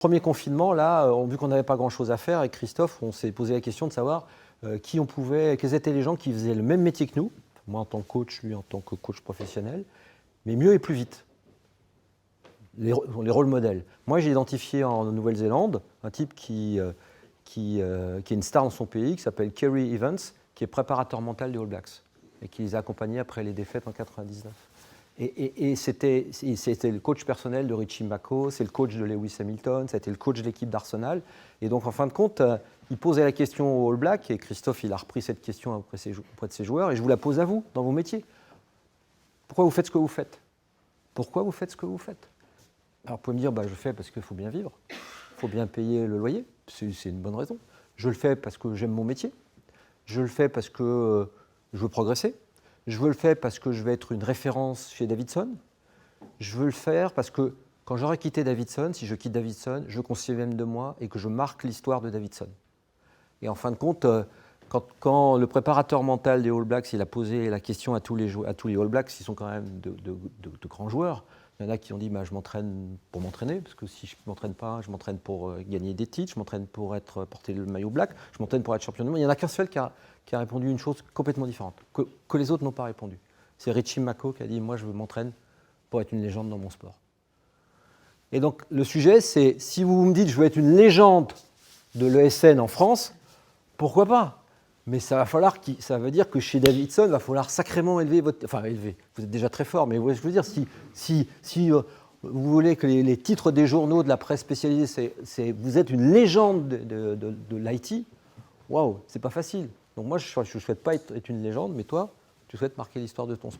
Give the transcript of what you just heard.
Premier confinement, là, vu qu'on n'avait pas grand-chose à faire, avec Christophe, on s'est posé la question de savoir quels étaient les gens qui faisaient le même métier que nous, moi en tant que coach, lui en tant que coach professionnel, mais mieux et plus vite. Les rôles modèles. Moi, j'ai identifié en Nouvelle-Zélande un type qui est une star dans son pays, qui s'appelle Kerry Evans, qui est préparateur mental des All Blacks et qui les a accompagnés après les défaites en 99. Et c'était le coach personnel de Richie Mako, c'est le coach de Lewis Hamilton, ça a été le coach de l'équipe d'Arsenal. Et donc, en fin de compte, il posait la question aux All Blacks, et Christophe, il a repris cette question auprès de ses joueurs, et je vous la pose à vous, dans vos métiers. Pourquoi vous faites ce que vous faites? Pourquoi vous faites ce que vous faites? Alors, vous pouvez me dire, je fais parce qu'il faut bien vivre, il faut bien payer le loyer, c'est une bonne raison. Je le fais parce que j'aime mon métier, je le fais parce que je veux progresser, je veux le faire parce que je vais être une référence chez Davidson, je veux le faire parce que quand j'aurai quitté Davidson, si je quitte Davidson, je considère de moi et que je marque l'histoire de Davidson. Et en fin de compte, quand le préparateur mental des All Blacks il a posé la question à tous les All Blacks, qui sont quand même de grands joueurs, il y en a qui ont dit je m'entraîne pour m'entraîner, parce que si je ne m'entraîne pas, je m'entraîne pour gagner des titres, je m'entraîne pour porter le maillot black, je m'entraîne pour être champion du monde. Il n'y en a qu'un seul qui a répondu une chose complètement différente, que les autres n'ont pas répondu. C'est Richie Mako qui a dit moi je m'entraîne pour être une légende dans mon sport. Et donc le sujet c'est, si vous me dites je veux être une légende de l'ESN en France, pourquoi pas? Mais ça veut dire que chez Davidson, il va falloir sacrément élever votre... Enfin, élever, vous êtes déjà très fort, mais je veux dire, si vous voulez que les titres des journaux de la presse spécialisée, vous êtes une légende de l'IT, waouh, c'est pas facile. Donc moi, je ne souhaite pas être une légende, mais toi, tu souhaites marquer l'histoire de ton sport.